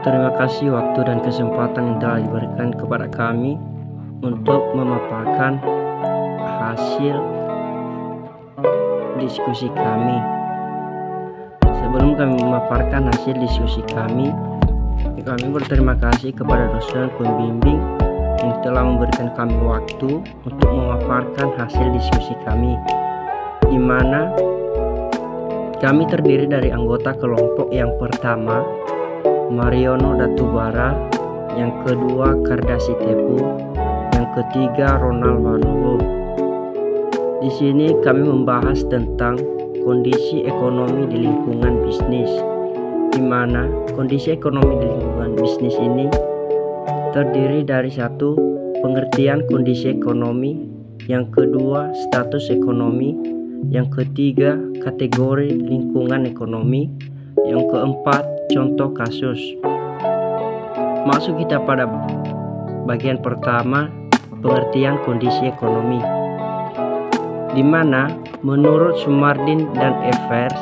Terima kasih waktu dan kesempatan yang telah diberikan kepada kami untuk memaparkan hasil diskusi kami. Sebelum kami memaparkan hasil diskusi kami berterima kasih kepada dosen pembimbing yang telah memberikan kami waktu untuk memaparkan hasil diskusi kami, di mana kami terdiri dari anggota kelompok yang pertama Mariono Datubara, yang kedua Kardasi Tepu, yang ketiga Ronald Warubo. Di sini kami membahas tentang kondisi ekonomi di lingkungan bisnis, di mana kondisi ekonomi di lingkungan bisnis ini terdiri dari satu, pengertian kondisi ekonomi, yang kedua status ekonomi, yang ketiga kategori lingkungan ekonomi, yang keempat contoh kasus. Masuk kita pada bagian pertama, pengertian kondisi ekonomi, di mana menurut Sumardin dan Evers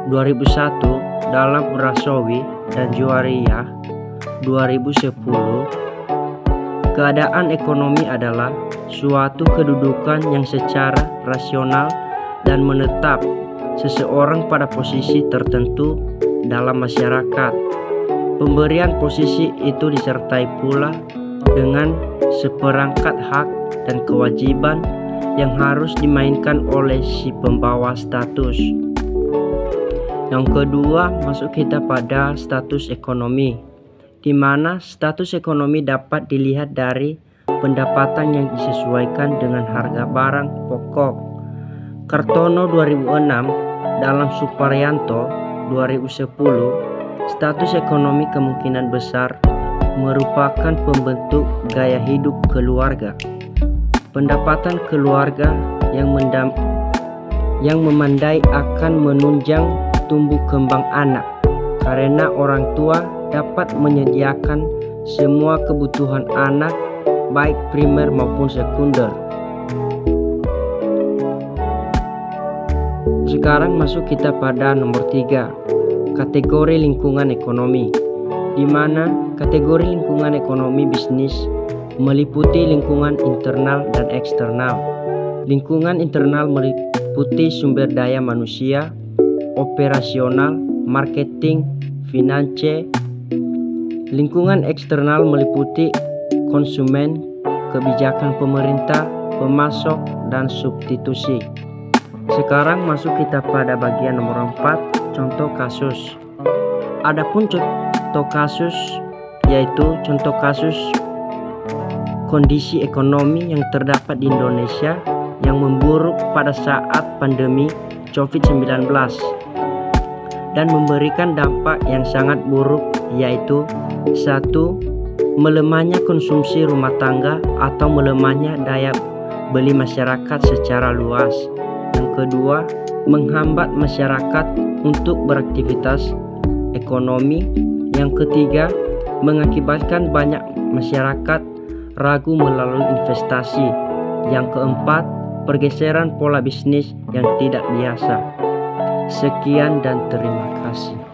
2001 dalam Urasowi dan Juwariyah 2010, keadaan ekonomi adalah suatu kedudukan yang secara rasional dan menetap seseorang pada posisi tertentu dalam masyarakat. Pemberian posisi itu disertai pula dengan seperangkat hak dan kewajiban yang harus dimainkan oleh si pembawa status. Yang kedua, masuk kita pada status ekonomi, di mana status ekonomi dapat dilihat dari pendapatan yang disesuaikan dengan harga barang pokok. Kartono 2006 dalam Suparyanto 2010, status ekonomi kemungkinan besar merupakan pembentuk gaya hidup keluarga. Pendapatan keluarga yang memandai akan menunjang tumbuh kembang anak, karena orang tua dapat menyediakan semua kebutuhan anak, baik primer maupun sekunder. Sekarang masuk kita pada nomor 3, kategori lingkungan ekonomi, di mana kategori lingkungan ekonomi bisnis meliputi lingkungan internal dan eksternal. Lingkungan internal meliputi sumber daya manusia, operasional, marketing, finance. Lingkungan eksternal meliputi konsumen, kebijakan pemerintah, pemasok, dan substitusi. Sekarang masuk kita pada bagian nomor 4, contoh kasus. Adapun contoh kasus yaitu contoh kasus kondisi ekonomi yang terdapat di Indonesia yang memburuk pada saat pandemi COVID-19 dan memberikan dampak yang sangat buruk, yaitu 1. Melemahnya konsumsi rumah tangga atau melemahnya daya beli masyarakat secara luas. Yang kedua, menghambat masyarakat untuk beraktivitas ekonomi. Yang ketiga, mengakibatkan banyak masyarakat ragu melalui investasi. Yang keempat, pergeseran pola bisnis yang tidak biasa. Sekian dan terima kasih.